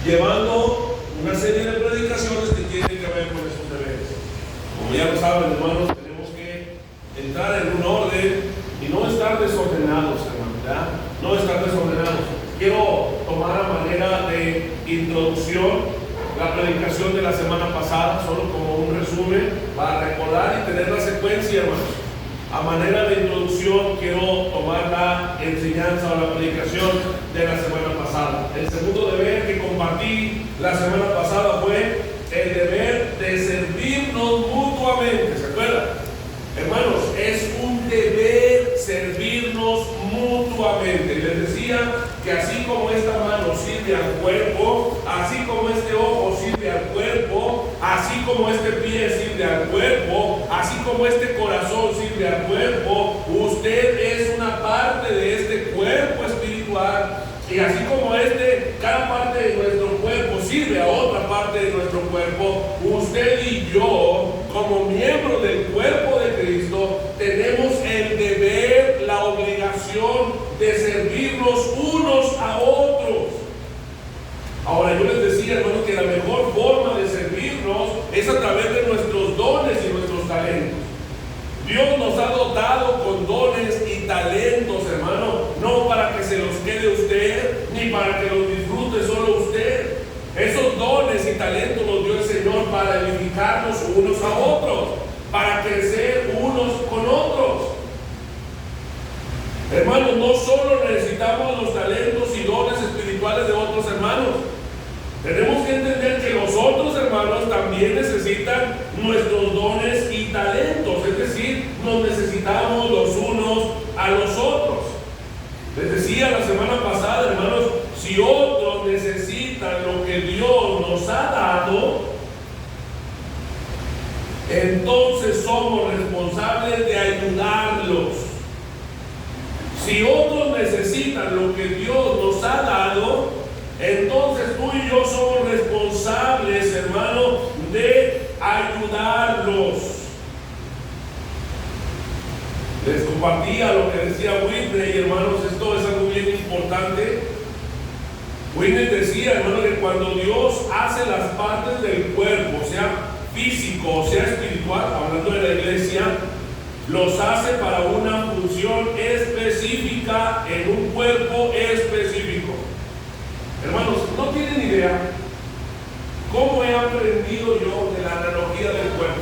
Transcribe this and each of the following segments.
llevando una serie de predicaciones que tienen que ver con esos deberes. Como ya lo saben, hermanos, tenemos que entrar en un orden y no estar desordenados, hermanos, ¿verdad? No estar desordenados. Quiero tomar a manera de introducción la predicación de la semana pasada, solo como un resumen, para recordar y tener la secuencia, hermanos. A manera de introducción, quiero tomar la enseñanza o la predicación de la semana pasada. El segundo deber que compartí la semana pasada fue el deber de servirnos mutuamente. ¿Se acuerdan? Hermanos, es un deber servirnos mutuamente. Les decía que así como esta mano sirve al cuerpo, así como este ojo sirve al cuerpo, así como este pie sirve al cuerpo, así como este corazón sirve al cuerpo, usted es una parte de este cuerpo espiritual. Y así como cada parte de nuestro cuerpo sirve a otra parte de nuestro cuerpo, usted y yo, como miembros del cuerpo de Cristo, tenemos el deber, la obligación de servirnos unos a otros. Ahora, yo les decía, hermanos, que la mejor forma de servirnos es a través de nuestros dones y nuestros talentos. Dios nos ha dotado con dones y talentos, hermano, no para que se los quede usted, ni para que los disfrute solo usted. Esos dones y talentos los dio el Señor para edificarnos unos a otros, para crecer unos con otros. Hermanos, no solo necesitamos los talentos y dones espirituales de otros hermanos. Tenemos que entender que los otros hermanos también necesitan nuestros dones y talentos, es decir, nos necesitamos los unos a los otros. Les decía la semana pasada, hermanos, si otros necesitan lo que Dios nos ha dado, entonces somos responsables de ayudarlos. Si otros necesitan lo que Dios nos ha dado, entonces tú y yo somos responsables, hermano, de ayudarlos. Les compartía lo que decía Whitney, hermanos, esto es algo bien importante. Whitney decía, hermano, que cuando Dios hace las partes del cuerpo, sea físico o sea espiritual, hablando de la iglesia, los hace para una función específica en un cuerpo específico. Hermanos, no tienen idea cómo he aprendido yo de la analogía del cuerpo.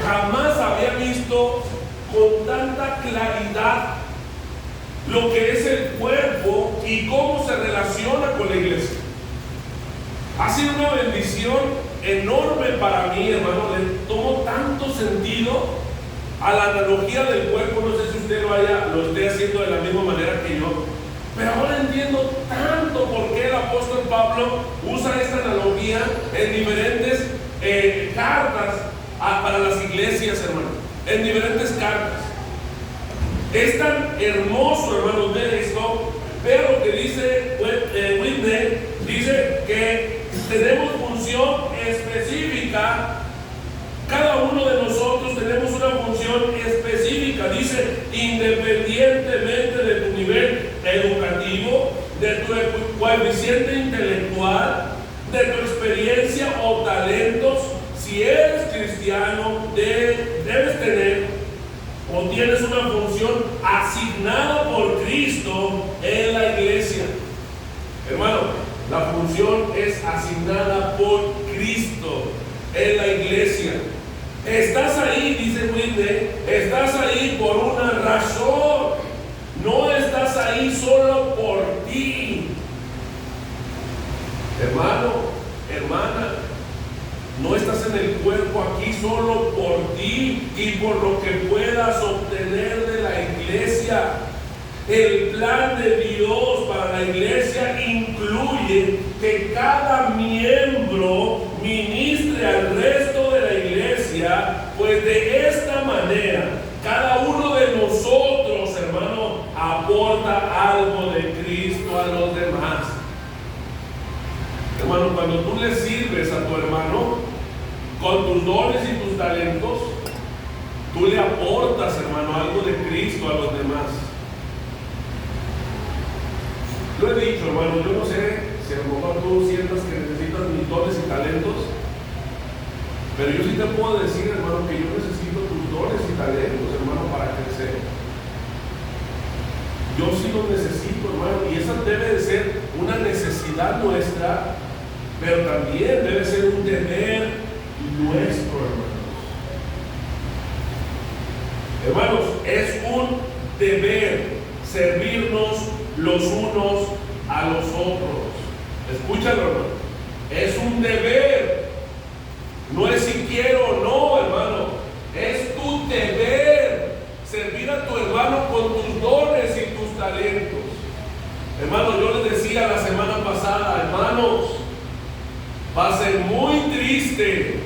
Jamás había visto con tanta claridad lo que es el cuerpo y cómo se relaciona con la iglesia. Ha sido una bendición enorme para mí, hermano. Le tomo tanto sentido a la analogía del cuerpo. No sé si usted lo esté haciendo de la misma manera que yo, pero ahora entiendo tanto por qué el apóstol Pablo usa esta analogía en diferentes cartas para las iglesias, hermano, en diferentes cartas. Es tan hermoso, hermanos, ver esto. Ver lo que dice Whitney. Dice que tenemos función específica. Cada uno de nosotros tenemos una función específica. Dice, independientemente de tu nivel educativo, de tu coeficiente intelectual, de tu experiencia o talentos, si eres cristiano, debes tener o tienes una función asignada por Cristo en la iglesia. Hermano, la función es asignada por Cristo en la iglesia. Estás ahí, dice Whitney, estás ahí por una razón. No estás ahí solo por ti. Hermano, hermana, no estás en el cuerpo aquí solo por ti y por lo que puedas obtener de la iglesia. El plan de Dios para la iglesia incluye que cada miembro ministre al resto de la iglesia, pues de esta manera cada uno de nosotros, hermano, aporta algo de Cristo a los demás. Hermano, cuando tú le sirves a tu hermano con tus dones y tus talentos, tú le aportas, hermano, algo de Cristo a los demás. Lo he dicho, hermano, yo no sé si a lo mejor tú sientas que necesitas mis dones y talentos, pero yo sí te puedo decir, hermano, que yo necesito tus dones y talentos, hermano, para crecer. Yo sí los necesito, hermano, y esa debe de ser una necesidad nuestra, pero también debe ser un deber nuestro, hermanos. Hermanos, es un deber servirnos los unos a los otros. Escúchalo, hermano. Es un deber. No es si quiero o no, hermano. Es tu deber servir a tu hermano con tus dones y tus talentos. Hermano, yo les decía la semana pasada, hermanos, va a ser muy triste,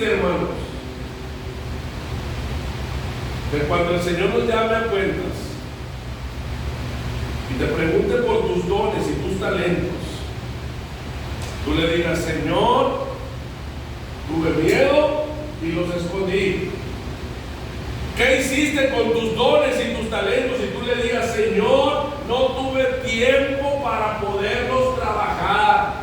hermanos, que cuando el Señor nos llame a cuentas y te pregunte por tus dones y tus talentos, tú le digas: Señor, tuve miedo y los escondí. ¿Qué hiciste con tus dones y tus talentos? Y tú le digas: Señor, no tuve tiempo para poderlos trabajar.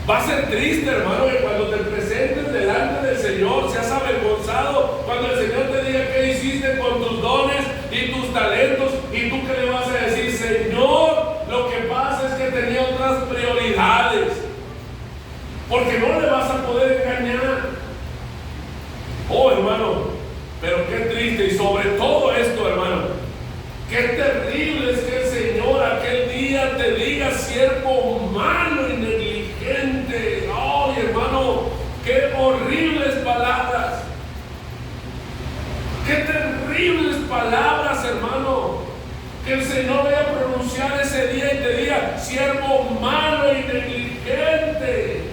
Va a ser triste, hermano, que cuando te presentes delante del Señor seas avergonzado cuando el Señor te diga: ¿qué hiciste con tus dones y tus talentos? Y tú que le vas a decir: Señor, lo que pasa es que tenía otras prioridades. Porque no le vas a poder engañar. Oh, hermano, pero qué triste. Y sobre todo esto, hermano, qué terrible es que el Señor aquel día te diga: siervo malo y negligente. Oh, hermano, qué horribles palabras. Qué terribles palabras, hermano, que el Señor vaya a pronunciar ese día y te diga: siervo malo y negligente.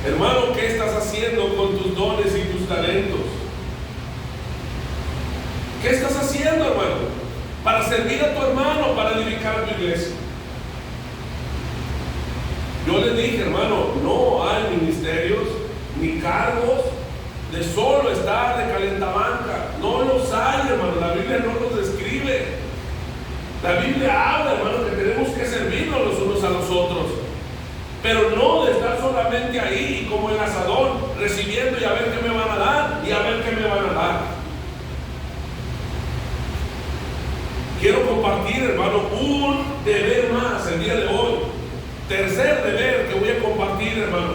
Hermano, ¿qué estás haciendo con tus dones y tus talentos? ¿Qué estás haciendo, hermano, para servir a tu hermano, para edificar a tu iglesia? Yo les dije, hermano, no hay ministerios ni cargos de solo estar de calentabanca. No los hay, hermano. La Biblia no los describe. La Biblia habla, hermano, que tenemos que servirnos los unos a los otros, pero no de estar solamente ahí como el asadón, recibiendo y a ver qué me van a dar y a ver qué me van a dar. Quiero compartir, hermano, un deber más el día de hoy. Tercer deber que voy a compartir, hermano,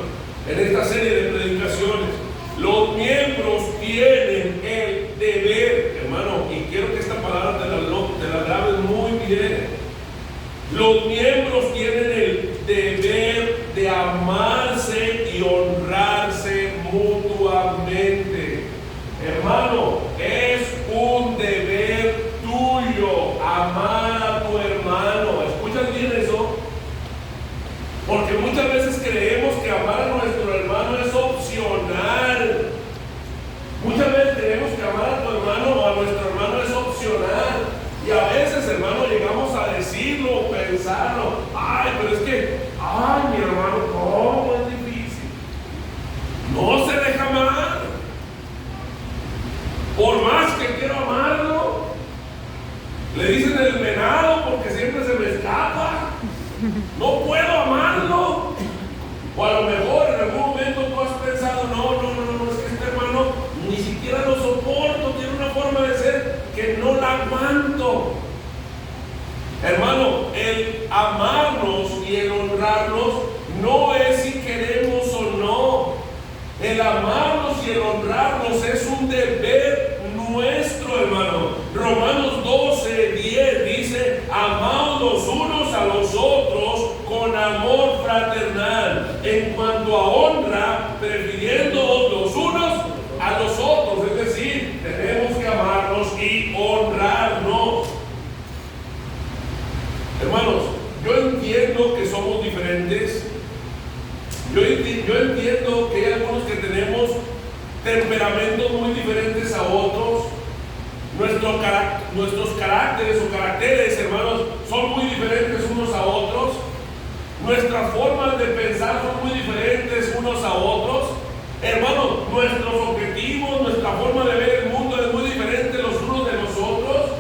en esta serie de predicaciones. Los miembros tienen el deber, hermano, y quiero que esta palabra te la grabes muy bien. Los miembros tienen el deber de amarse y honrarse mutuamente. Hermano, es un deber tuyo amar a tu hermano. ¿Escuchas bien eso? Porque muchas veces creemos que amar a nuestro hermano es opcional. Muchas veces creemos que amar a tu hermano o a nuestro hermano es opcional. Y a veces, hermano, llegamos a decirlo o pensarlo: ay, pero es que, ay, mi hermano, ¿cómo es difícil? No se deja amar. Por más que quiero amarlo, le dicen el venado porque siempre se me escapa. No puedo amarlo. O a lo mejor en algún momento tú has pensado: no, es que este hermano ni siquiera lo soporto, tiene una forma de ser que no la aguanto. Hermano, el amarnos y el honrarnos no es si queremos o no. El amarnos y el honrarnos es un deber nuestro, hermano. Romanos 12:10 dice: amaos los unos a los otros con amor fraternal. En cuanto a honra, prefiriendo los unos a los otros. Es decir, tenemos que amarnos y honrarnos. Hermanos, yo entiendo que somos diferentes. Yo entiendo que hay algunos que tenemos temperamentos muy diferentes a otros. Nuestros caracteres o caracteres, hermanos, son muy diferentes unos a otros. Nuestras formas de pensar son muy diferentes unos a otros. Hermanos, nuestros objetivos, nuestra forma de ver el mundo es muy diferente los unos de los otros.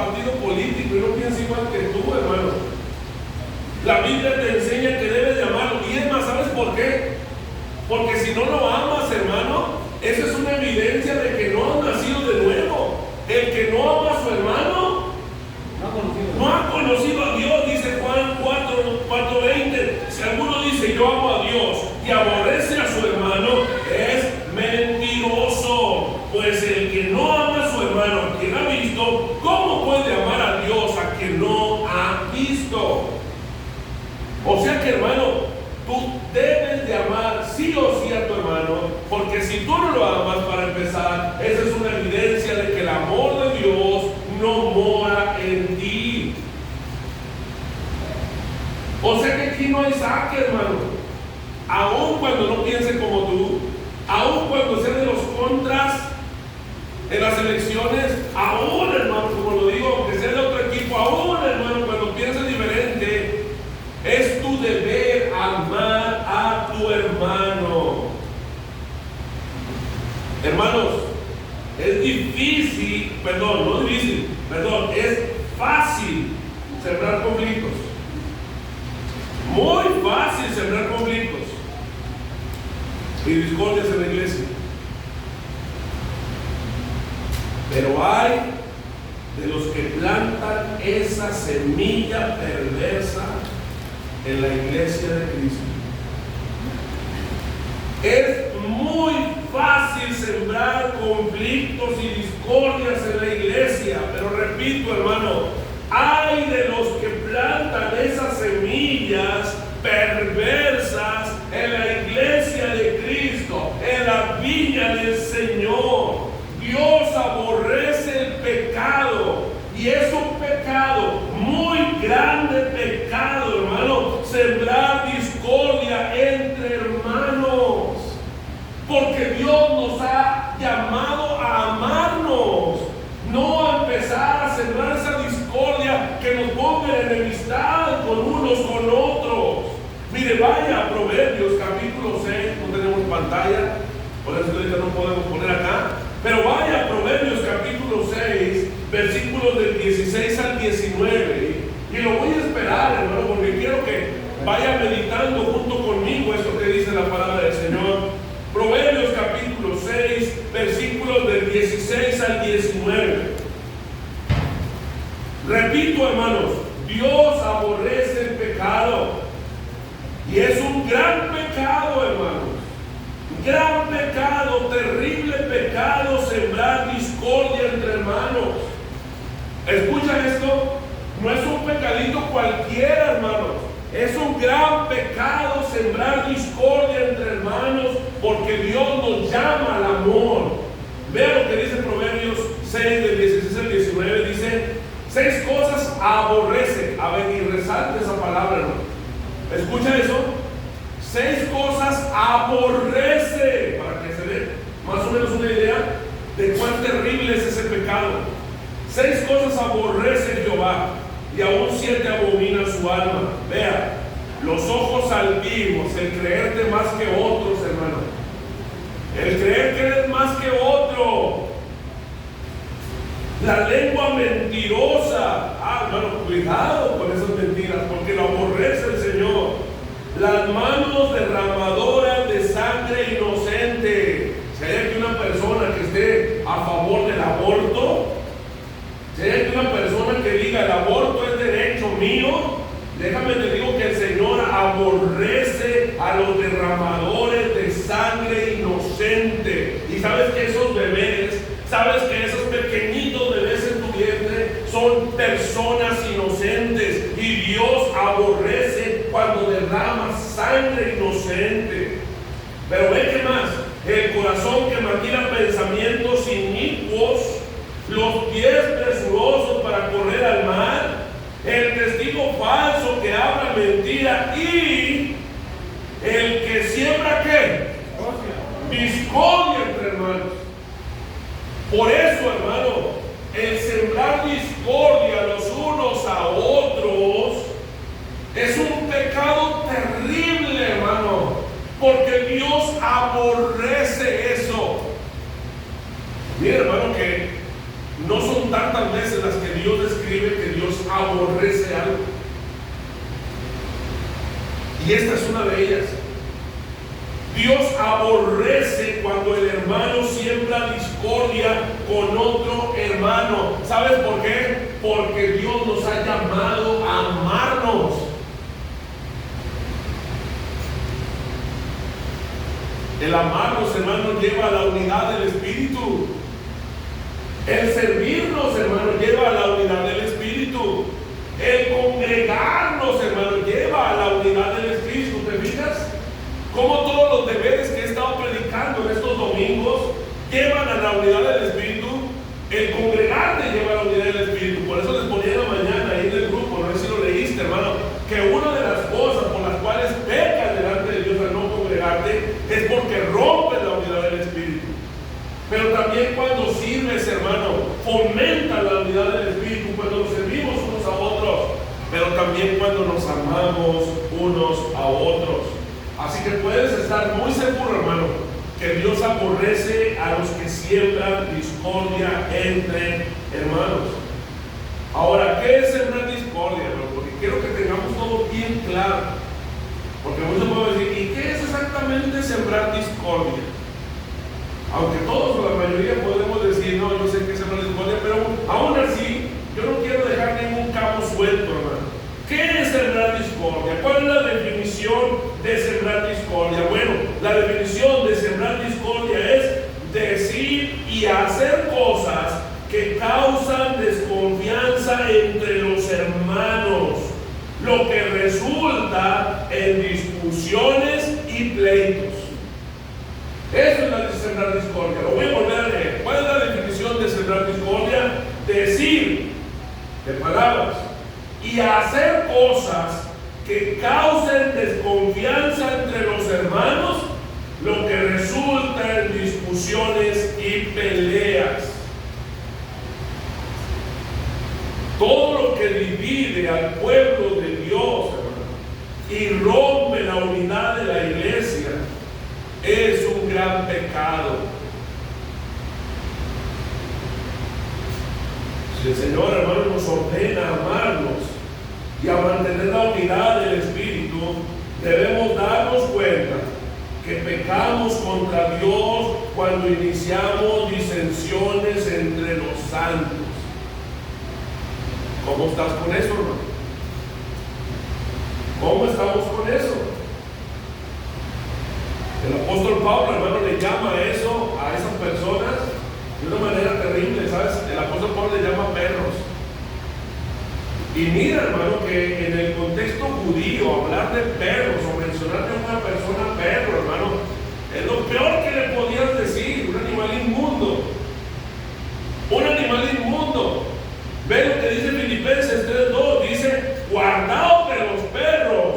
partido político y no piensa igual que tú, hermano. La Biblia te enseña que debes de amarlo. Y es más, ¿sabes por qué? Porque si no lo amas, hermano, eso es una evidencia de que no has nacido de nuevo. El que no ama a su hermano no ha conocido a Dios, dice Juan 4:20. Si alguno dice yo amo a Dios y aborrece a su hermano, es mentiroso. Pues el que no ama a su hermano, a quien ha visto, ¿cómo puede amar a Dios a quien no ha visto? O sea que, hermano, tú debes de amar sí o sí a tu hermano, porque si tú no lo amas, para empezar, esa es una evidencia de que el amor de Dios no mora en ti. O sea que aquí no hay saque, hermano. Aun cuando no piense como tú, aun cuando sea de los contras en las elecciones, aún, hermano, como lo digo, aunque sea de otro equipo, aún, hermano, cuando pienses diferente, es tu deber amar a tu hermano. Hermanos, es difícil, es fácil sembrar conflictos. Muy fácil sembrar conflictos y discordias en la iglesia. Pero hay de los que plantan esa semilla perversa en la iglesia de Cristo. Es muy fácil sembrar conflictos y discordias en la iglesia, pero repito, hermano, hay de los que plantan esas semillas perversas en la iglesia de Cristo, en la viña del Señor. Dios aborrece el pecado, y es un pecado, muy grande pecado, hermano, sembrar discordia entre hermanos, porque Dios nos ha llamado a amarnos, no a empezar a sembrar esa discordia que nos ponga en enemistad con unos con otros. Mire, vaya a Proverbios capítulo 6, no tenemos pantalla, por eso ahorita no podemos poner acá, pero vaya a Proverbios capítulo 6, versículos del 16 al 19, y lo voy a esperar, hermano, porque quiero que vaya meditando junto conmigo esto que dice la palabra del Señor. Proverbios capítulo 6, versículos del 16 al 19. Repito, hermanos, Dios aborrece el pecado, y es un gran pecado, hermanos. Gran pecado, terrible pecado, sembrar discordia entre hermanos. ¿Escuchan esto? No es un pecadito cualquiera, hermanos. Es un gran pecado sembrar discordia entre hermanos, porque Dios nos llama al amor. Vea lo que dice Proverbios 6, del 16 al 19. Dice: 6 cosas aborrece. A ver, y resalte esa palabra, hermano. ¿Escucha eso? 6 cosas aborrece, para que se dé más o menos una idea de cuán terrible es ese pecado. 6 cosas aborrece Jehová, y aún 7 abomina su alma. Vea, los ojos altivos, el creerte más que otros, hermano, el creer que eres más que otro, la lengua mentirosa. Hermano, cuidado con esas mentiras, porque lo aborrece el Señor. Las manos derramadoras de sangre inocente. Si hay aquí una persona que esté a favor del aborto, si hay aquí una persona que diga el aborto es derecho mío, déjame te digo que el Señor aborrece a los derramadores de sangre inocente. Y sabes que esos bebés, sabes que esos pequeñitos bebés en tu vientre son personas inocentes, y Dios aborrece cuando derramas sangre inocente. Pero ve que más, el corazón que maquina pensamientos inicuos, los pies presurosos para correr al mal, el testigo falso que habla mentira, y el que siembra ¿qué? Discordia entre hermanos. Por eso, hermano, el sembrar discordia los unos a otros es un pecado terrible, hermano, porque Dios aborrece eso. Mira, hermano, que no son tantas veces las que Dios describe que Dios aborrece algo. Y esta es una de ellas. Dios aborrece cuando el hermano siembra discordia con otro hermano. ¿Sabes por qué? Porque Dios nos ha llamado a amarnos. El amarnos, hermanos, lleva a la unidad del Espíritu. El servirnos, hermanos, lleva a la unidad del Espíritu. El congregarnos, hermanos, lleva a la unidad del Espíritu. ¿Te fijas? Como todos los deberes que he estado predicando en estos domingos llevan a la unidad del Espíritu. El congregarte lleva a la unidad del Espíritu. Por eso les ponía en la mañana ahí en el grupo, no sé si lo leíste, hermano, que una de las cosas por las cuales pecas delante de Dios al no congregarte es porque rompes la unidad del Espíritu. Pero también cuando sirves, hermano, fomenta la unidad del Espíritu, cuando nos servimos unos a otros, pero también cuando nos amamos unos a otros. Así que puedes estar muy seguro, hermano, que Dios aborrece a los que siembran discordia entre hermanos. Ahora, ¿qué es sembrar discordia, hermano? Porque quiero que tengamos todo bien claro. Porque muchos pueden decir, ¿y qué es exactamente sembrar discordia? Aunque todos o la mayoría podemos decir, no, yo sé que es sembrar discordia, pero aún así, yo no quiero dejar ningún cabo suelto, hermano. ¿Qué es sembrar discordia? ¿Cuál es la definición de sembrar discordia? Bueno, la definición de sembrar discordia es decir y hacer cosas que causan desconfianza entre los hermanos, lo que resulta en discusiones y pleitos. Eso es la de sembrar discordia. Lo voy a volver a leer. ¿Cuál es la definición de sembrar discordia? Decir de palabras y hacer cosas que causen desconfianza entre los hermanos, lo que resulta en discusiones y peleas. Todo lo que divide al pueblo de Dios, hermano, y rompe la unidad de la iglesia es un gran pecado. Si el Señor, hermano, nos ordena a amarnos y a mantener la unidad del Espíritu, debemos darnos cuenta que pecamos contra Dios cuando iniciamos disensiones entre los santos. ¿Cómo estás con eso, hermano? ¿Cómo estamos con eso? El apóstol Pablo, hermano, le llama a eso, a esas personas, de una manera terrible, ¿sabes? El apóstol Pablo le llama perros. Y mira, hermano, que en el contexto judío, hablar de perros o mencionar a una persona perro, hermano, es lo peor que le podías decir. Un animal inmundo. Un animal inmundo. Ve lo que dice Filipenses 3:2. Dice, guardaos de los perros,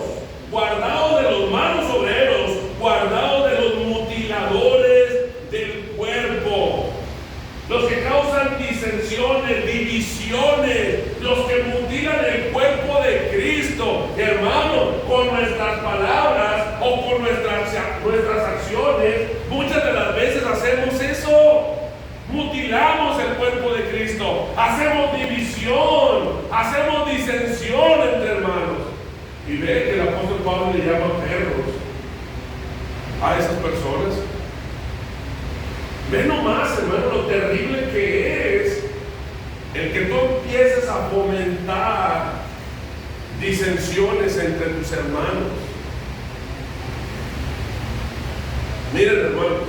guardaos de los malos obreros, guardaos de los mutiladores del cuerpo, los que causan disensiones, divisiones, los que mutilan el cuerpo de Cristo. Hermano, con nuestras palabras o con nuestras acciones, muchas de las veces hacemos eso. Mutilamos el cuerpo de Cristo, hacemos división, hacemos disensión entre hermanos. Y ve que el apóstol Pablo le llama perros a esas personas. Ve nomás, hermano, lo terrible que es el que tú empieces a fomentar disensiones entre tus hermanos. Miren, hermanos,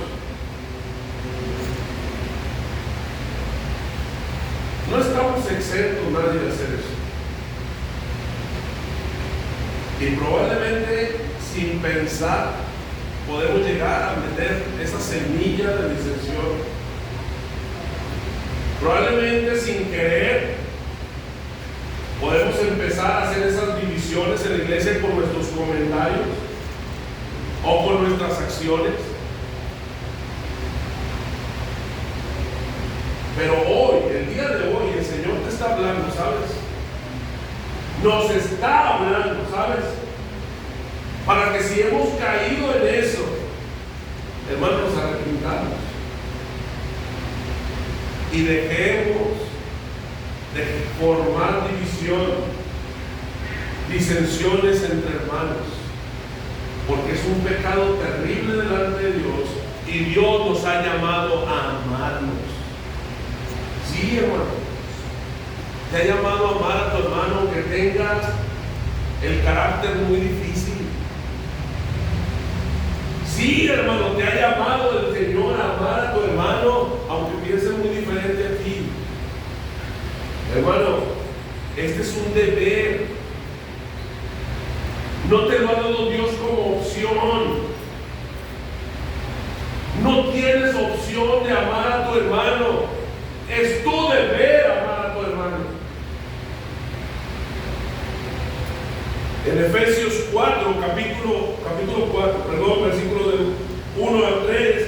no estamos exentos nadie de hacer eso. Y probablemente sin pensar podemos llegar a meter esa semilla de disensión. Probablemente sin querer podemos empezar a hacer esas divisiones en la iglesia por nuestros comentarios o por nuestras acciones. Pero hoy, el día de hoy, el Señor te está hablando, ¿sabes? Nos está hablando, ¿sabes? Para que si hemos caído en eso, hermanos, nos arrepintamos y dejemos de formar división, disensiones entre hermanos, porque es un pecado terrible delante de Dios y Dios nos ha llamado a amarnos. Sí, hermano, te ha llamado a amar a tu hermano que tenga el carácter muy difícil. Sí, hermano, te ha llamado el Señor a amar a tu hermano aunque piense muy diferente a ti. Hermano, este es un deber. No te lo ha dado Dios como opción. No tienes opción de amar a tu hermano. Es tu deber amar a tu hermano. En Efesios 4, capítulo 4, versículo del 1 al 3,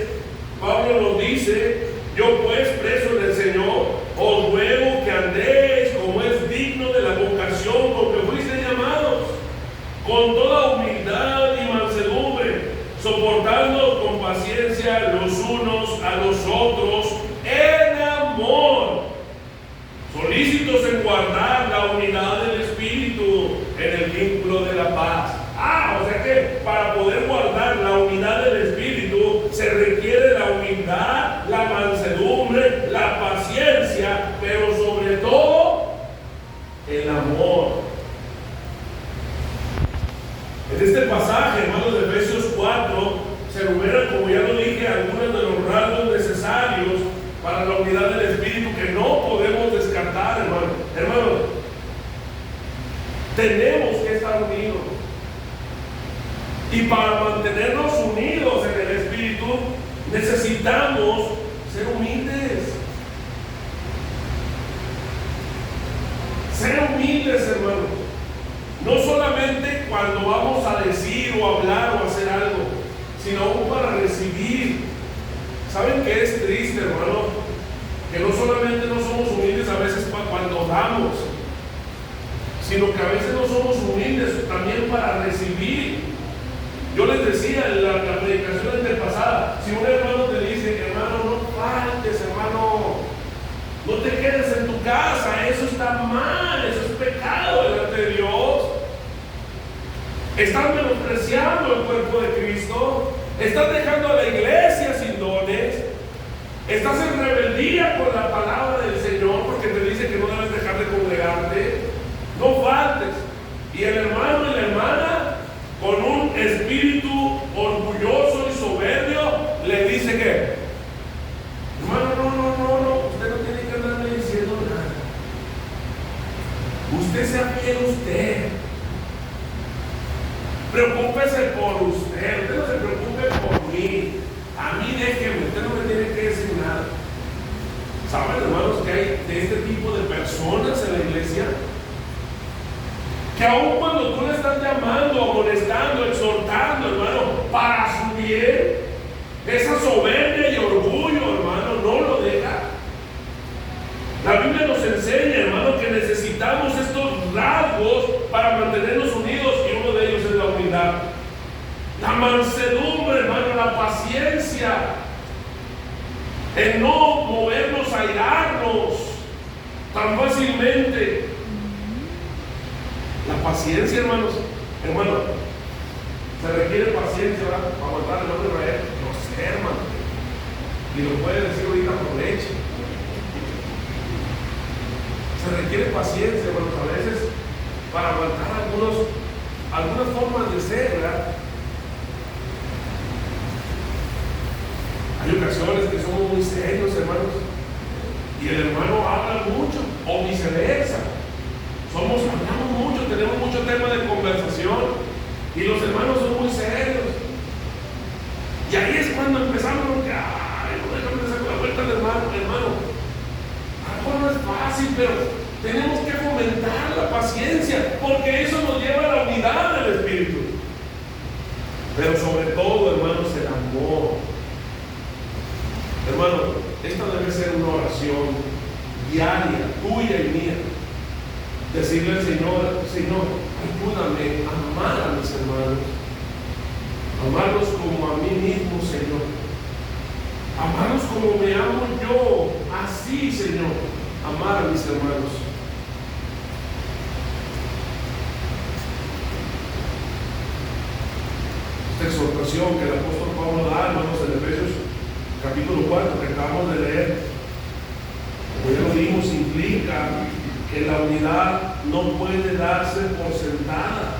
Pablo nos dice: yo pues, preso en el Señor, os ruego que andéis como es digno de la vocación con que fuisteis llamados, con toda humildad y mansedumbre, soportando con paciencia los unos a los otros en amor, solícitos en guardar la unidad del Espíritu en el vínculo de la paz. O sea que para poder guardar la unidad del Espíritu se requiere la humildad, la mansedumbre, la paciencia, pero sobre todo el amor. En este pasaje, hermanos, de Efesios 4, se enumeran, como ya lo dije, algunos de los rasgos necesarios para la unidad del Espíritu que no podemos descartar, hermano. Hermano, tenemos que estar unidos. Y para mantenernos unidos en el Espíritu, necesitamos ser humildes. Ser humildes, hermano. No solamente cuando vamos a decir o hablar o hacer algo, sino aún para recibir. ¿Saben qué es triste, hermano? Que no solamente no somos humildes a veces cuando damos, sino que a veces no somos humildes también para recibir. Yo les decía en la predicación antepasada, si un hermano te dice: hermano, no faltes, hermano, no te quedes en tu casa, eso está mal, eso es pecado delante de Dios. Estás menospreciando el cuerpo de Cristo, estás dejando a la iglesia sin dones, estás en rebeldía con la palabra del Señor porque te dice que no debes dejar de congregarte. No faltes. Y el hermano y la hermana, con un espíritu orgulloso y soberbio, le dice que: hermano, no, usted no tiene que andarme diciendo nada. Usted sea fiel usted. Preocúpese por usted no se preocupe por mí. A mí déjeme, usted no me tiene que decir nada. ¿Saben, hermanos, que hay de este tipo de personas en la iglesia? Que aun cuando tú le estás llamando, amonestando, exhortando, hermano, para su bien, esa soberbia y orgullo, hermano, no lo deja. La Biblia nos enseña, hermano, que necesitamos estos rasgos para mantenernos unidos, y uno de ellos es la humildad, la mansedumbre, hermano, la paciencia, el no movernos a airarnos tan fácilmente. La paciencia, hermanos, se requiere paciencia, ¿verdad? Para aguantar el nombre de Israel. No sé, hermano, y lo puede decir ahorita por leche. Se requiere paciencia, hermanos, a veces para aguantar algunas formas de ser, ¿verdad? Hay ocasiones que somos muy serios, hermanos, y el hermano habla mucho, o viceversa. Hablamos mucho, tenemos mucho tema de conversación, y los hermanos son muy serios. Y ahí es cuando empezamos que, no déjame hacer la vuelta al hermano. Algo no es fácil, pero tenemos que fomentar la paciencia, porque eso nos lleva a la unidad del Espíritu. Pero sobre todo, hermanos, el amor. Hermano, esta debe ser una oración diaria, tuya y mía. Decirle al Señor: ayúdame a amar a mis hermanos, amarlos como a mí mismo, Señor, amarlos como me amo yo, así, Señor, amar a mis hermanos. esta exhortación que el apóstol Pablo da, hermanos, en Efesios capítulo 4, que acabamos de leer, como ya lo vimos, implica que la unidad no puede darse por sentada,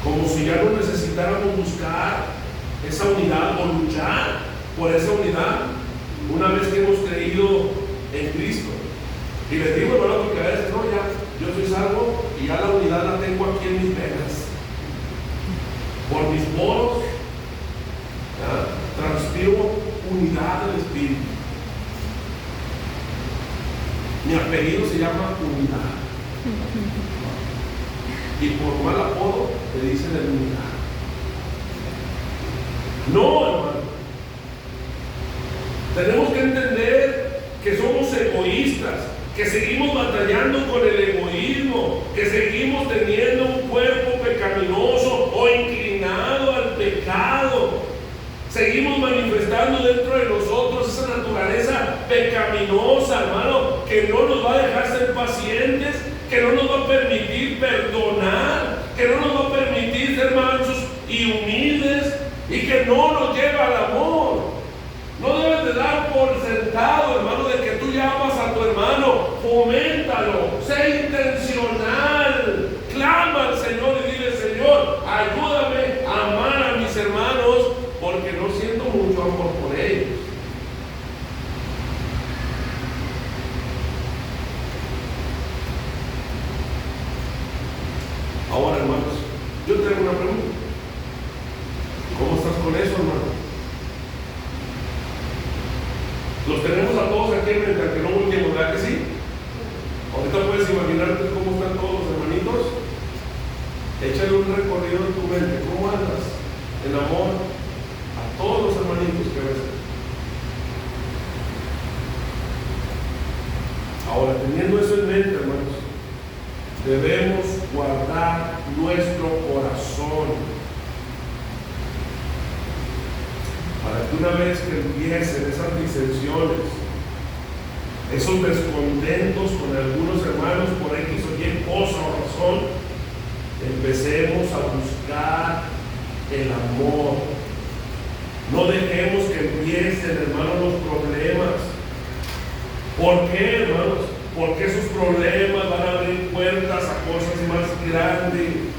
como si ya no necesitáramos buscar esa unidad o luchar por esa unidad una vez que hemos creído en Cristo. Y les digo, hermano, porque a veces no, ya yo soy salvo y ya la unidad la tengo aquí en mis venas, por mis poros, transpiro unidad del Espíritu. Mi apellido se llama unidad. Y por mal apodo te dicen el unidad. No, hermano. Tenemos que entender que somos egoístas, que seguimos batallando con el egoísmo, que seguimos teniendo un cuerpo pecaminoso o inclinado al pecado. Seguimos manifestando dentro de nosotros esa naturaleza pecaminosa, hermano, que no nos va a dejar ser pacientes, que no nos va a permitir perdonar, que no nos va a permitir ser mansos y humildes, y que no nos lleva al amor. No debes de dar por sentado, hermano, de que tú llamas a tu hermano. Foméntalo, sé intencional, clama al Señor y dile: Señor, ayúdame a amar a mis hermanos, porque no siento mucho amor por ellos. Ahora, hermanos, yo tengo una pregunta. ¿Cómo estás con eso, hermano? Los tenemos a todos aquí en mente, que no volteemos, ¿verdad que sí? Ahorita puedes imaginarte cómo están todos los hermanitos. Échale un recorrido en tu mente. ¿Cómo andas en amor a todos los hermanitos que ves? Ahora, teniendo eso en mente, hermanos, debemos guardar nuestro corazón, para que una vez que empiecen esas disensiones, esos descontentos con algunos hermanos por X o Y cosa o razón, empecemos a buscar el amor. No dejemos que empiecen, hermanos, los problemas. ¿Por qué, hermanos? Porque esos problemas van a abrir puertas a cosas más grandes.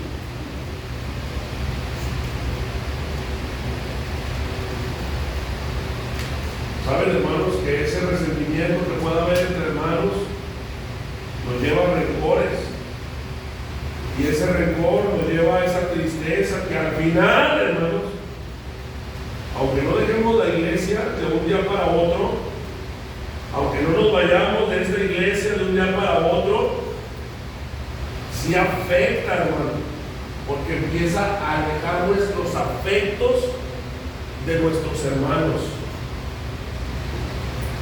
¿Saben, hermanos, que ese resentimiento que pueda haber entre hermanos nos lleva a rencores? Y ese rencor nos lleva a esa tristeza que al final, hermanos, aunque no dejemos la iglesia de un día para otro, aunque no nos vayamos de esta iglesia de un día para otro, sí afecta, hermano, porque empieza a alejar nuestros afectos de nuestros hermanos.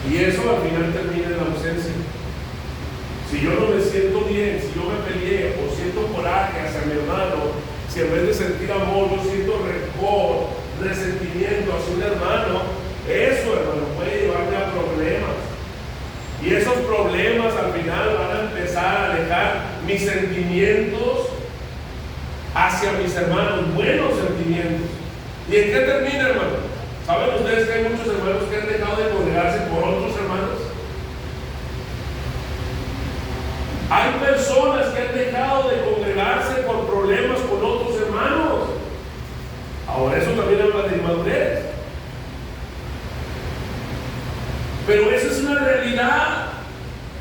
Y eso al final termina en la ausencia. Si yo no me siento bien, si yo me peleé o siento coraje hacia mi hermano, si en vez de sentir amor yo siento rencor, resentimiento hacia un hermano, eso, hermano, puede llevarme a problemas. Y esos problemas al final van a empezar a alejar mis sentimientos hacia mis hermanos, buenos sentimientos. ¿Y en qué termina, hermano? ¿Saben ustedes que hay muchos hermanos que han dejado de congregarse por otros hermanos? Hay personas que han dejado de congregarse por problemas con otros hermanos. Ahora, eso también habla de inmadurez. Pero esa es una realidad.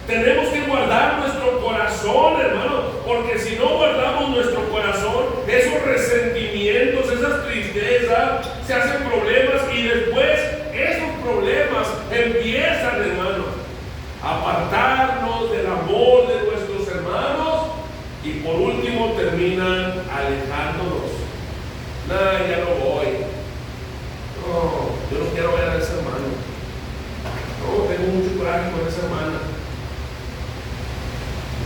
Tenemos que guardar nuestro corazón, hermano, porque si no guardamos nuestro corazón, esos resentimientos, esas tristezas, se hacen problemas y después esos problemas empiezan, hermano, a apartarnos del amor de nuestros hermanos y por último terminan alejándonos. No, ya no voy. No, yo no quiero ver a ese hermano. No, tengo mucho coraje con esa hermana.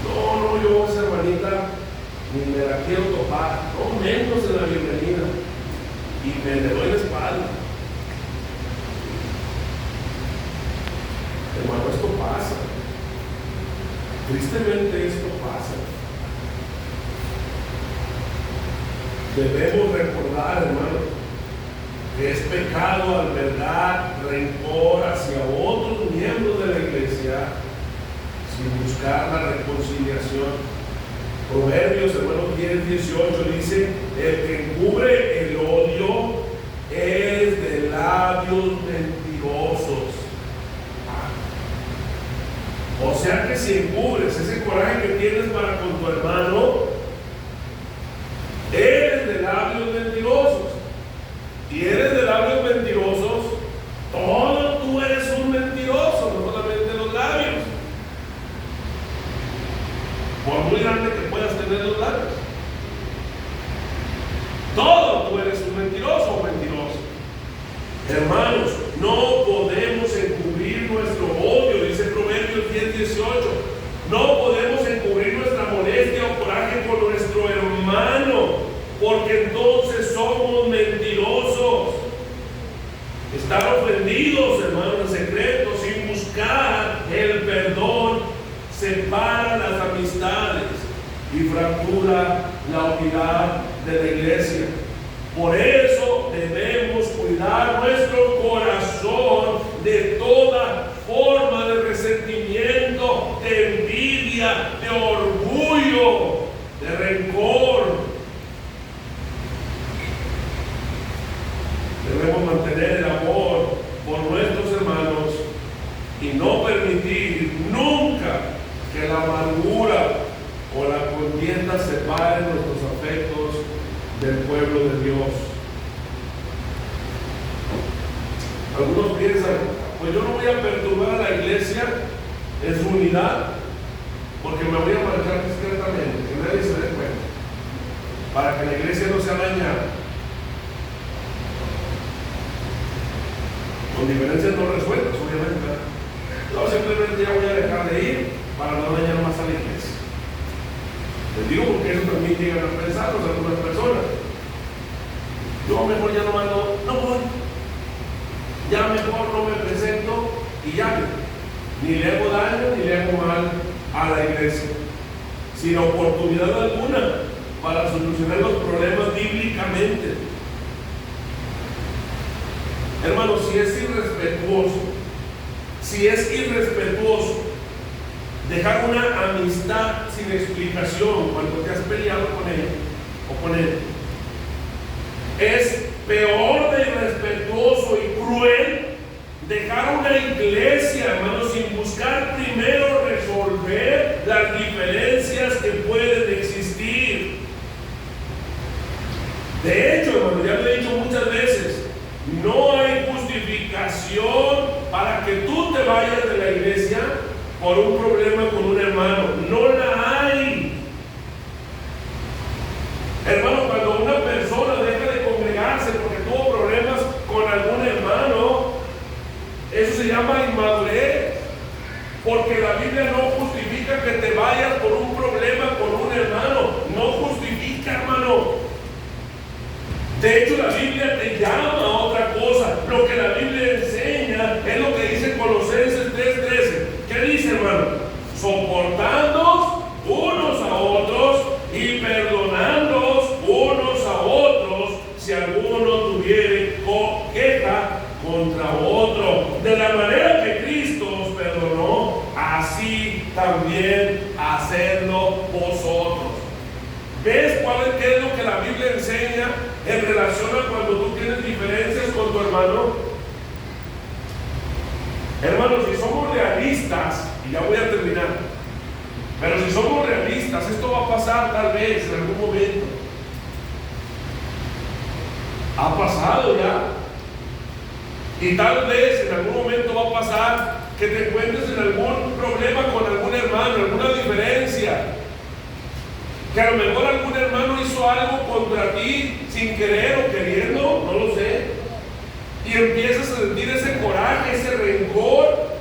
No, yo esa hermanita ni me la quiero topar, no menos en la bienvenida, y me le doy la espalda. Hermano, esto pasa. Tristemente esto pasa. Debemos recordar recordar, hermano, que es pecado albergar rencor hacia otros miembros de la iglesia sin buscar la reconciliación. Proverbios, hermano, 10:18 dice: el que encubre el odio es de labios mentirosos. O sea que si encubres ese coraje que tienes para con tu hermano, eres de labios mentirosos. Y eres de labios mentirosos, todo tú eres un mentiroso, no solamente los labios. Por muy grande que puedas tener los labios, todo tú eres un mentiroso o mentiroso. Hermanos, no podemos encubrir nuestro odio, dice Proverbios 10:18. No podemos encubrir nuestra molestia o coraje con nuestro hermano, porque entonces somos mentirosos. Estar ofendidos, hermanos, en secreto, sin buscar el perdón, separa las amistades y fractura la unidad de la iglesia. Por eso debemos cuidar nuestro corazón de toda forma de resentimiento, de envidia, de orgullo, de rencor. Debemos mantener el amor por nuestros hermanos y no permitir nunca que la amargura o la contienda separen nuestros afectos del pueblo de Dios. Algunos piensan: pues yo no voy a perturbar a la iglesia en su unidad, porque me voy a marchar discretamente, que nadie se dé cuenta, para que la iglesia no sea dañada. Con diferencias no resueltas, obviamente. No, simplemente ya voy a dejar de ir para no dañar más a la iglesia. Les digo porque eso también llegan a pensar algunas personas. Yo mejor ya no voy. Ya mejor no me presento y ya ni le hago daño ni le hago mal a la iglesia, sin oportunidad alguna para solucionar los problemas bíblicamente. Hermanos, si es irrespetuoso dejar una amistad sin explicación cuando te has peleado con ella o con él, es peor de irrespetuoso y cruel dejar una iglesia, hermanos, sin buscar primero resolver las diferencias que pueden existir. De hecho, hermano, ya lo he dicho muchas veces, no hay justificación para que tú te vayas de la iglesia por un problema con un hermano. No la hay. Hermano, cuando una persona deja de congregarse porque tuvo problemas con algún hermano, eso se llama inmadurez. Porque la Biblia no justifica que te vayas por un problema con un hermano. No justifica, hermano. De hecho, la Biblia te llama a otra cosa. Lo que la Biblia enseña es lo que dice Colosenses 3:13. ¿Qué dice, hermano? Soportándoos unos a otros y perdonándoos unos a otros si alguno tuviere queja contra otro. De la manera que Cristo os perdonó, así también hacedlo vosotros. ¿Ves qué es lo que la Biblia enseña en relación a cuando tú tienes diferencias con tu hermano? Hermanos, si somos realistas, y ya voy a terminar, pero si somos realistas, esto va a pasar tal vez en algún momento. Ha pasado ya. Y tal vez en algún momento va a pasar que te encuentres en algún problema con algún hermano, alguna diferencia. Que a lo mejor algún hermano hizo algo contra ti sin querer o queriendo, no lo sé. Y empiezas a sentir ese coraje, ese rencor.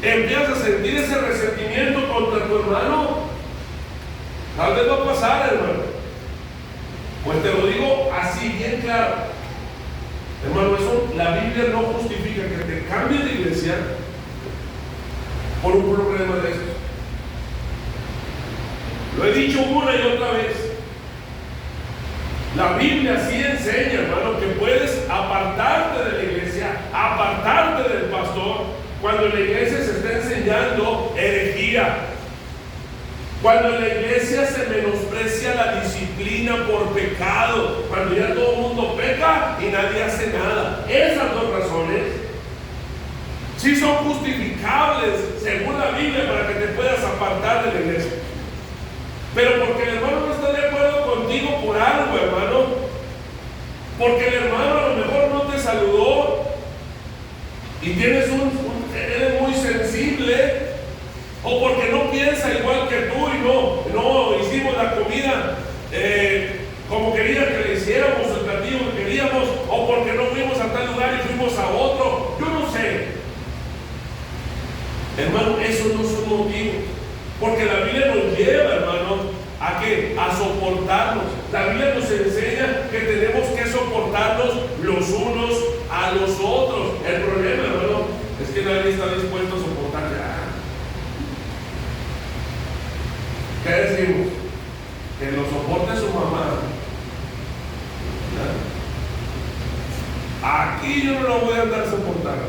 Empiezas a sentir ese resentimiento contra tu hermano. Tal vez va a pasar, hermano. Pues te lo digo así, bien claro. Hermano, eso la Biblia no justifica que te cambies de iglesia por un problema de estos. Lo he dicho una y otra vez. La Biblia sí enseña, hermano, que puedes apartarte de la iglesia, apartarte del pastor, cuando en la iglesia se está enseñando herejía. Cuando en la iglesia se menosprecia la disciplina por pecado, cuando ya todo el mundo peca y nadie hace nada. Esas dos razones sí son justificables según la Biblia para que te puedas apartar de la iglesia. Pero porque el hermano no está de acuerdo contigo por algo, hermano, porque el hermano a lo mejor no te saludó y tienes eres muy sensible, o porque no piensa igual que tú y no hicimos la comida como quería que le hiciéramos, el platillo que queríamos, o porque no fuimos a tal lugar y fuimos a otro, yo no sé. Hermano, esos no son motivos, porque la Biblia nos lleva, hermano, ¿a qué? A soportarnos. La Biblia nos enseña que tenemos que soportarnos los unos a los otros. El problema, hermano, es que nadie está dispuesto a soportar ya. ¿Qué decimos? Que lo soporte su mamá. ¿Ya? Aquí yo no lo voy a andar soportando.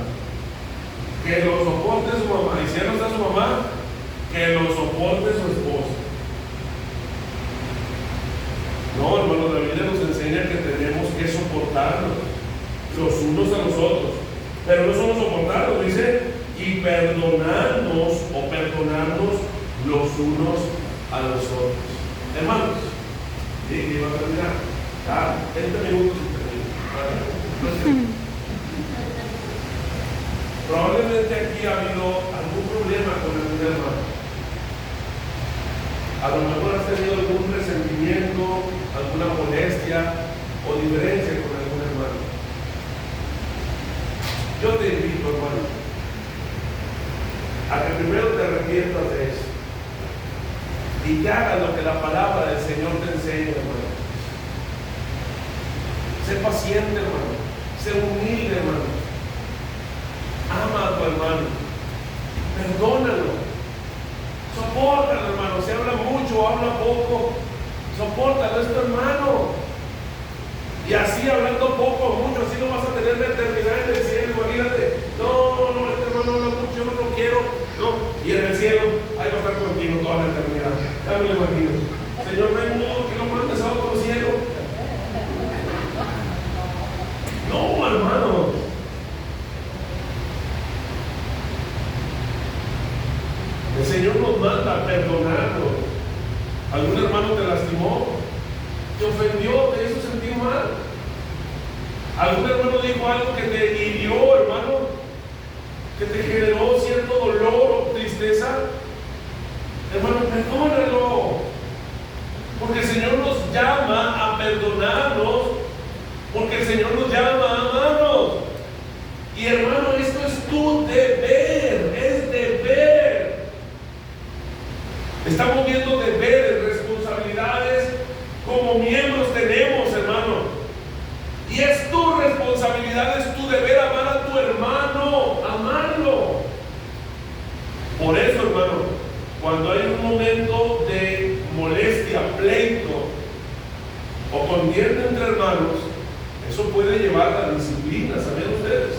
Que lo soporte su mamá. Y si ya no está su mamá, que lo soporte su esposa. No, hermano, la Biblia nos enseña que tenemos que soportarnos los unos a los otros. Pero no solo soportarnos, dice, y perdonarnos o perdonarnos los unos a los otros. Hermanos, y va a terminar. 20 minutos y termino. Probablemente aquí ha habido algún problema con algún hermano. A lo mejor has tenido algún resentimiento, alguna molestia o diferencia con algún hermano. Yo te invito, hermano, a que primero te arrepientas de eso y que hagas lo que la palabra del Señor te enseña, hermano. Sé paciente, hermano. Sé humilde, hermano. Ama a tu hermano. Perdónalo. Sopórtalo, hermano. Si habla mucho o habla poco, sopórtalo, es tu hermano. Y así, hablando poco o mucho, así no vas a tener la eternidad en el cielo. Imagínate, no, este hermano habla mucho, yo no lo quiero. No. Y en el cielo, ahí va a estar contigo toda la eternidad. Ya me lo imagino. Señor, no hay modo que lo mandes a otro cielo. No, hermano. El Señor nos manda a perdonarnos. ¿Algún hermano te lastimó? ¿Te ofendió? ¿Te hizo sentir mal? ¿Algún hermano dijo algo que te hirió, hermano? ¿Que te generó cierto dolor o tristeza? Hermano, perdónalo. Porque el Señor nos llama a perdonarnos. Porque el Señor nos llama a amarnos. Y hermano, esto es tu deber. Es deber. Estamos viendo deberes, responsabilidades como miembros tenemos, hermano. Y es tu responsabilidad, es tu deber amar a tu hermano, amarlo. Por eso, hermano, cuando hay un momento de molestia, pleito o contienda entre hermanos, eso puede llevar a la disciplina, ¿saben ustedes?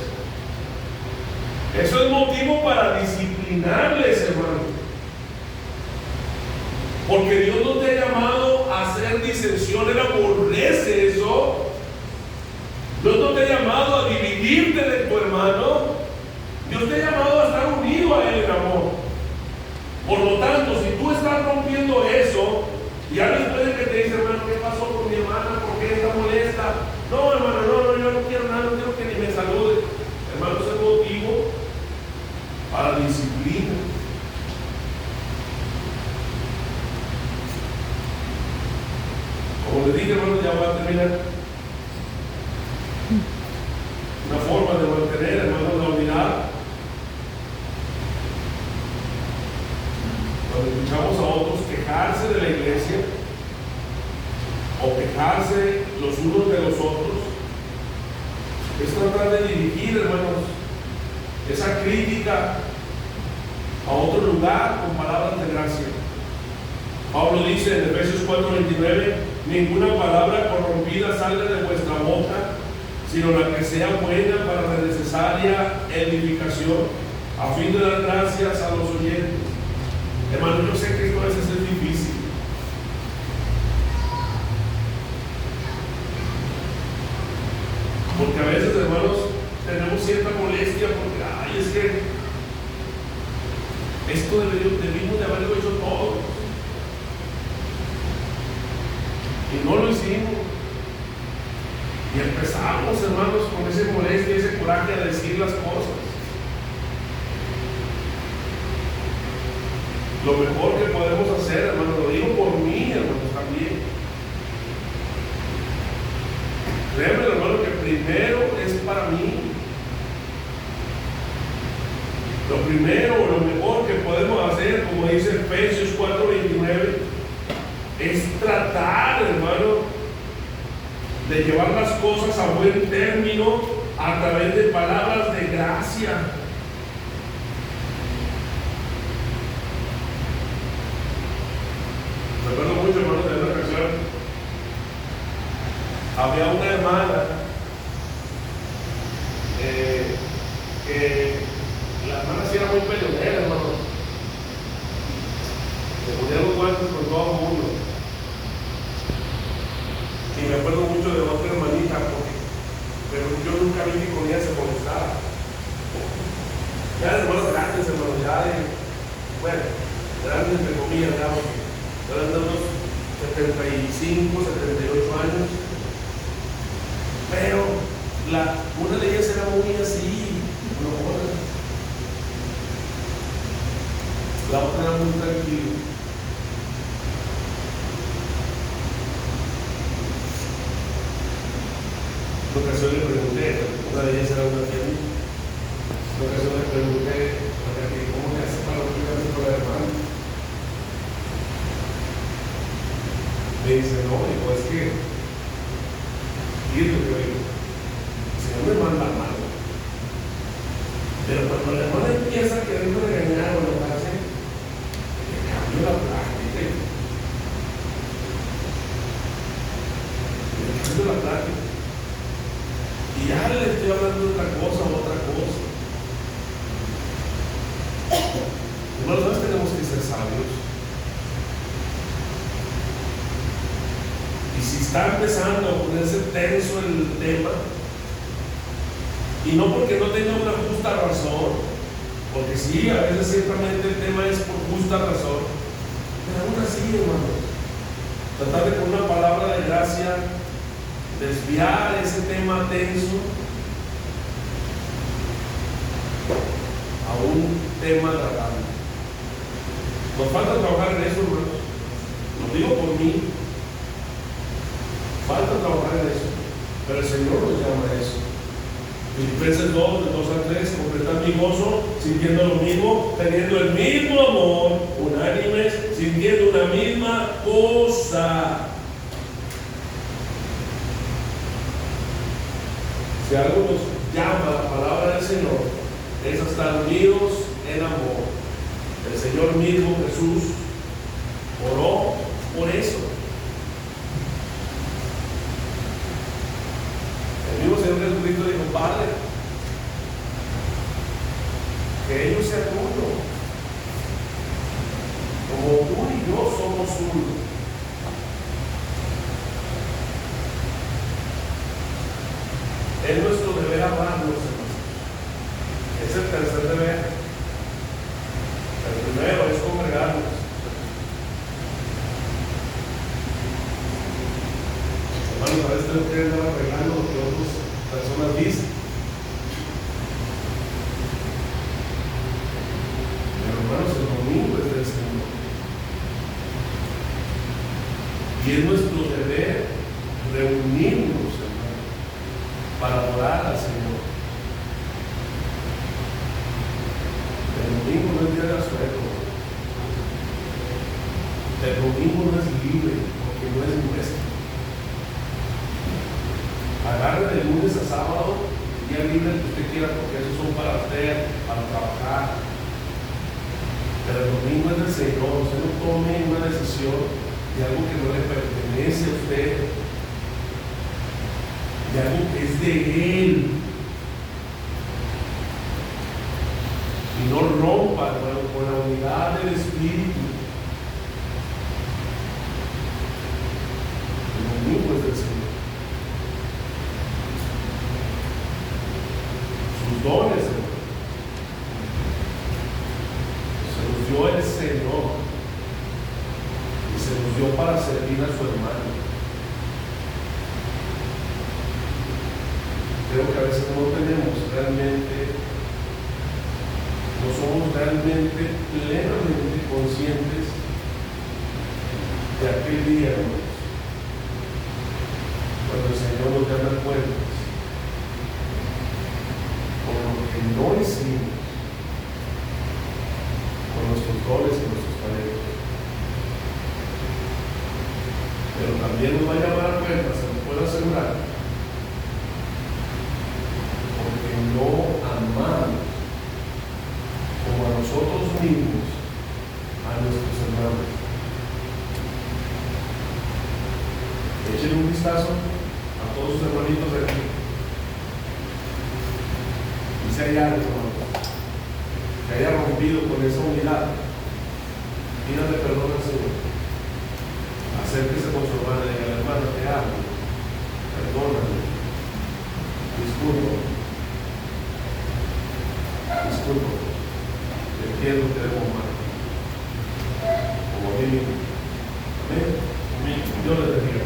Eso es motivo para disciplinarles, hermano. Porque Dios no te ha llamado a hacer disensión, Él aborrece eso. Dios no te ha llamado a dividirte de tu hermano. Dios te ha llamado a estar unido a Él en amor. Por lo tanto, si tú estás rompiendo eso, y alguien puede que te dice, hermano, ¿qué pasó con mi hermana? ¿Por qué está molesta? No, hermano, no, yo no quiero nada, no quiero que ni me salude. Hermano, ese es motivo para disciplina. Como le dije, hermano, ya voy a terminar. Una forma de mantener, hermano, la unidad. Cuando escuchamos a otros quejarse de la iglesia o quejarse los unos de los otros, es tratar de dirigir, hermanos, esa crítica a otro lugar con palabras de gracia. Pablo dice en Efesios 4:29: ninguna palabra corrompida salga de vuestra boca, sino la que sea buena para la necesaria edificación, a fin de dar gracias a los oyentes. Hermano, yo sé que esto a veces es difícil. Porque a veces, hermanos, tenemos cierta molestia porque, ay, es que esto debimos de haberlo hecho todos. Y no lo hicimos. Y empezamos, hermanos, con esa molestia, ese coraje a decir las cosas. Lo mejor que podemos hacer, hermanos, lo digo por mí, hermanos, también. Créanme, hermano, que primero es para mí. Lo primero, lo mejor que podemos hacer, como dice Efesios 4:29, es tratar, hermano, de llevar las cosas a buen término a través de palabras de gracia. Recuerdo mucho, hermano, de una ocasión, había una hermana que la hermana sí era muy peleonera, hermano. Se ponía los guantes con todo el mundo. Y me acuerdo mucho de otra hermanita, pero yo nunca vi que con ella se molestara. Ya de hermanos grandes, hermanos, ya de, bueno, grandes entre comillas, ya, eran de unos 75, 78 años. Pero una de ellas era muy así, enojona. La otra era muy tranquila. En una ocasión le pregunté, una de ellas era una tía mía. En una ocasión le pregunté, ¿cómo le hace para explicarse con la hermana? Me dice, no, hijo, es que, y es lo que digo, el Señor me manda mal. Pero cuando la hermana empieza a querer regañar o enojarse, le cambio la práctica. Le cambio la práctica. Y ya le estoy hablando de otra cosa. Hermanos, ¿sabes? Tenemos que ser sabios. Y si está empezando a ponerse tenso el tema, y no porque no tenga una justa razón, porque sí, a veces ciertamente el tema es por justa razón, pero aún así, hermanos, tratar de con una palabra de gracia desviar ese tema tenso a un tema agradable. Nos falta trabajar en eso, hermanos. Lo digo por mí. Falta trabajar en eso, pero el Señor nos llama a eso. Filipenses 2, de 2 a 3, completar mi gozo, sintiendo lo mismo, teniendo el mismo amor, unánimes, sintiendo una misma cosa. Si algo nos llama la palabra del Señor, es a estar unidos en amor. El Señor mismo, Jesús, oró por eso. El mismo Señor Jesucristo dijo, Padre, que ellos sean uno, como tú y yo somos uno. Es nuestro deber amarnos, hermanos. Es el tercer deber. El primero es congregarnos. Hermanos, a veces tengo que andar arreglando lo que otras personas dicen. Pero hermanos, el domingo es del Señor. Y es nuestro deber reunirnos, hermanos, para adorar al Señor. El domingo no es día de asueto. El domingo no es libre, porque no es nuestro. Agarre de lunes a sábado, el día libre que usted quiera, porque esos son para usted, para trabajar. Pero el domingo es del Señor. Usted no tome una decisión de algo que no le pertenece. pertenece a usted, y algo que es de Él. Y no rompa, hermano, con la unidad del Espíritu. El domingo es del Señor. Sus dones, hermano, se los dio el Señor. Y se los dio para servir a su hermano. Creo que a veces no tenemos realmente, no somos realmente plenamente conscientes de aquel día, hermanos, cuando el Señor nos llama cuentas por lo que no hicimos, con nuestros dones y nuestros talentos. Pero también nos va a llamar a cuentas, se lo puedo asegurar, porque no amamos como a nosotros mismos a nuestros hermanos. Echen un vistazo a todos sus hermanitos de aquí. Y si hay algo, hermano, que haya rompido con esa unidad, pídale perdón al Señor. Acérquese con su hermana y diga: hermana, te amo, perdóname, disculpa, te quiero, te debo amar, como a mí mismo. Amén. Dios les bendiga.